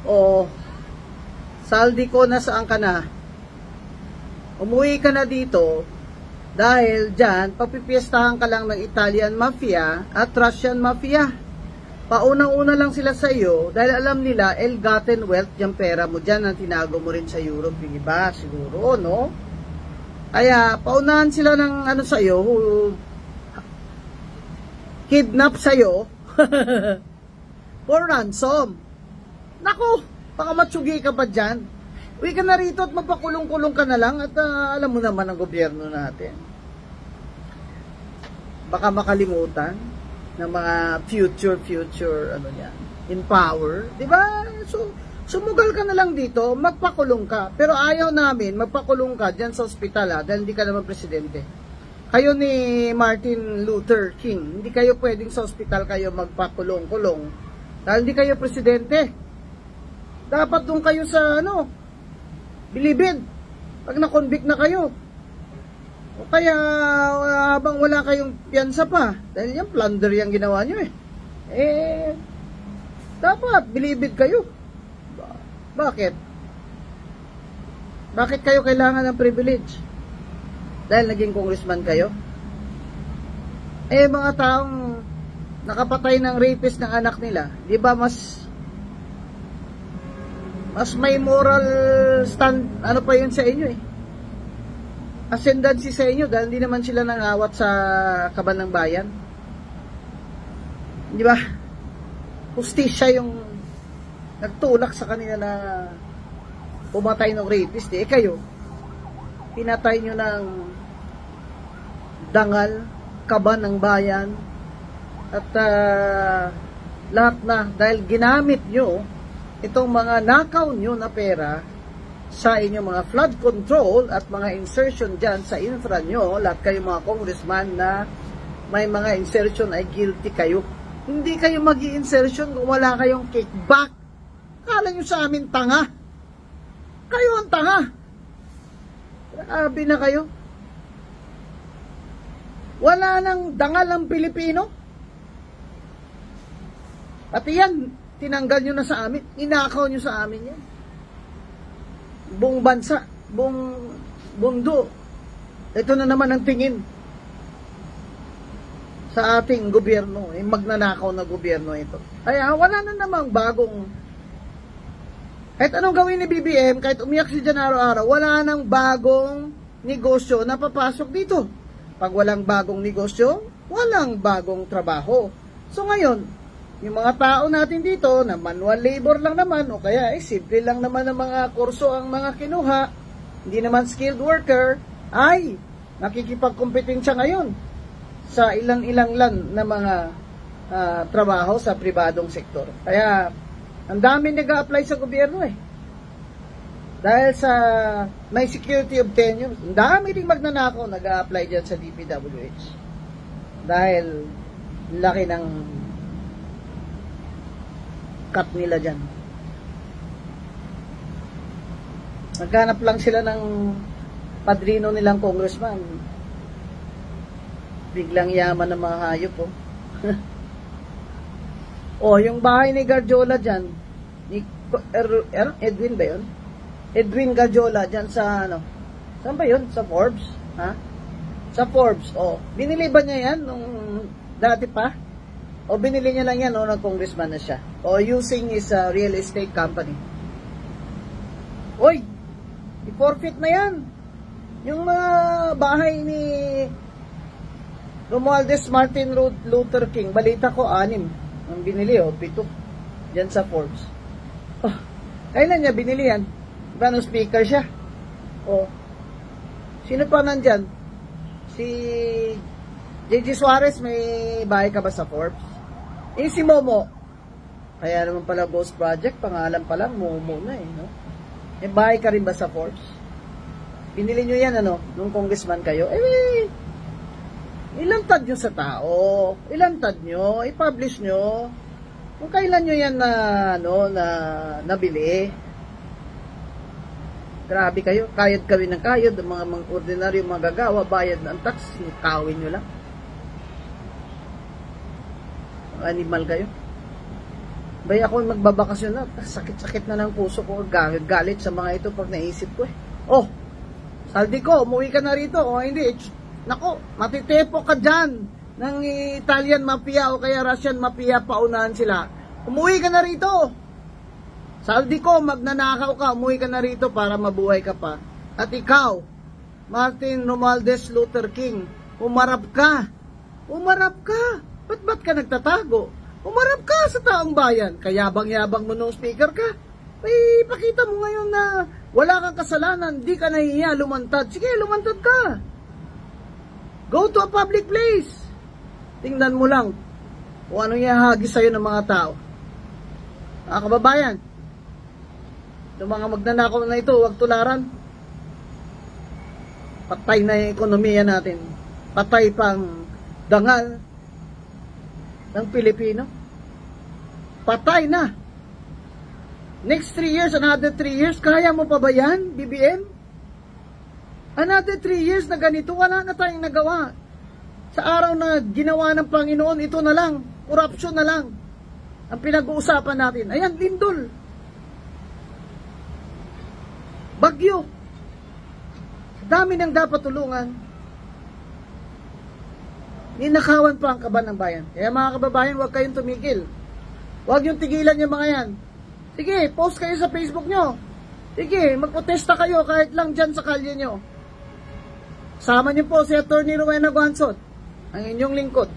O, Saldi ko, nasaan ka na? Umuwi ka na dito dahil dyan, papipiestahan ka lang ng Italian Mafia at Russian Mafia. Paunang-una lang sila sa iyo dahil alam nila, ill-gotten wealth, yung pera mo dyan, ang tinago mo rin sa Europe, yung iba, siguro, no? Kaya, paunahan sila ng ano sa iyo, kidnap sa iyo, for ransom. Naku, baka matsugi ka pa dyan. Uwi ka na rito at magpakulong-kulong ka na lang at alam mo naman ang gobyerno natin. Baka makalimutan ng mga future ano yan, in power, di ba? So, sumugal ka na lang dito, magpakulong ka. Pero ayaw namin, magpakulong ka dyan sa ospital dahil hindi ka naman presidente. Kayo ni Martin Luther King, hindi kayo pwedeng sa ospital kayo magpakulong-kulong dahil hindi kayo presidente. Dapat doon kayo sa bilibid pag na-convict na kayo. O kaya habang wala kayong piyansa pa, dahil yan plunder yung ginawa nyo dapat bilibid kayo. Bakit? Bakit kayo kailangan ng privilege? Dahil naging congressman kayo? Mga taong nakapatay ng rapist ng anak nila, di ba mas may moral stand, pa yun sa inyo ascendancy sa inyo dahil hindi naman sila nangawat sa kaban ng bayan. Di ba? Hustisya yung nagtulak sa kanila na pumatay ng rapist. Kayo, pinatay nyo ng dangal, kaban ng bayan, at lahat na dahil ginamit nyo itong mga nakaw nyo na pera sa inyong mga flood control at mga insertion dyan sa infra nyo. Lahat kayo mga congressman na may mga insertion ay guilty kayo. Hindi kayo mag-i-insertion kung wala kayong kickback. Kala nyo sa amin tanga. Kayo ang tanga. Grabe na kayo. Wala nang dangal ang Pilipino. Pati yan, tinanggal nyo na sa amin. Inakaw nyo sa amin yan. Buong bansa, buong mundo. Ito na naman ang tingin sa ating gobyerno. Magnanakaw na gobyerno ito. Kaya wala na namang bagong, kahit anong gawin ni BBM, kahit umiyak si dyan araw-araw, wala nang bagong negosyo na papasok dito. Pag walang bagong negosyo, walang bagong trabaho. So ngayon, yung mga tao natin dito na manual labor lang naman o kaya simple lang naman ang mga kurso ang mga kinuha, hindi naman skilled worker, ay nakikipagkompetensya ngayon sa ilang-ilang na mga trabaho sa pribadong sektor. Kaya ang dami nag-a-apply sa gobyerno dahil sa may security of tenure. Ang dami ring magnanakaw nag-a-apply dyan sa DPWH dahil laki ng cut nila dyan. Naghanap lang sila ng padrino nilang congressman. Biglang yaman ng mga hayop yung bahay ni Garjola dyan, ni Edwin ba yun? Edwin Garjola dyan sa saan ba yun? Sa Forbes? Sa Forbes. Binili ba niya yan nung dati pa? O binili niya lang yan nag-congressman na siya. O using his real estate company. Oy! I-forfeit na yan. Yung mga bahay ni Romualdez Martin Luther King, balita ko 6 ang binili 7 dyan sa Forbes. Kailan niya binili yan? Diba nung speaker siya? Sino pa nandyan? Si J.G. Suarez, may bahay ka ba sa Forbes? Si Momo, kaya naman pala Ghost Project, pangalan pa lang, Momo na May bahay ka rin ba sa Forbes? Binili nyo yan, nung congressman kayo? Ilantad nyo sa tao, ilantad nyo, i-publish nyo, kung kailan nyo yan nabili. Grabe kayo, kayod kawin ng kayod, mga ordinaryo magagawa, bayad ng tax, kawin nyo lang. Animal kayo. Bay ako magbabakasyon na, sakit-sakit na ng puso ko, galit sa mga ito pag naisip ko eh. Oh, Saldi ko, umuwi ka na rito, o hindi, nako, matitepo ka dyan ng Italian mafia o kaya Russian mafia, paunahan sila. Umuwi ka na rito. Saldi ko, magnanakaw ka, umuwi ka na rito para mabuhay ka pa. At ikaw, Martin Romualdez Luther King, umarap ka. Umarap ka. Ba't ka nagtatago? Umarap ka sa taong bayan. Kayabang-yabang mo nung speaker ka. Ay, pakita mo ngayon na wala kang kasalanan, di ka nahihiya, lumantad. Sige, lumantad ka. Go to a public place. Tingnan mo lang kung anong ihahagis sa'yo ng mga tao. Mga kababayan, yung mga magnanakaw na ito, huwag tularan. Patay na yung ekonomiya natin. Patay pang dangal ng Pilipino. Patay na. Next 3 years, another 3 years, kaya mo pa ba yan, BBM? Another 3 years na ganito, wala na tayong nagawa. Sa araw na ginawa ng Panginoon, ito na lang, corruption na lang ang pinag-uusapan natin. Ayan, lindol. Bagyo. Dami nang dapat tulungan. Ninakawan pa ang kaban ng bayan. Kaya mga kababayan, huwag kayong tumigil. Huwag yung tigilan yung mga yan. Sige, post kayo sa Facebook nyo. Sige, magprotesta kayo kahit lang dyan sa kalye nyo. Sama nyo po si Atty. Rowena Guansot, ang inyong lingkod.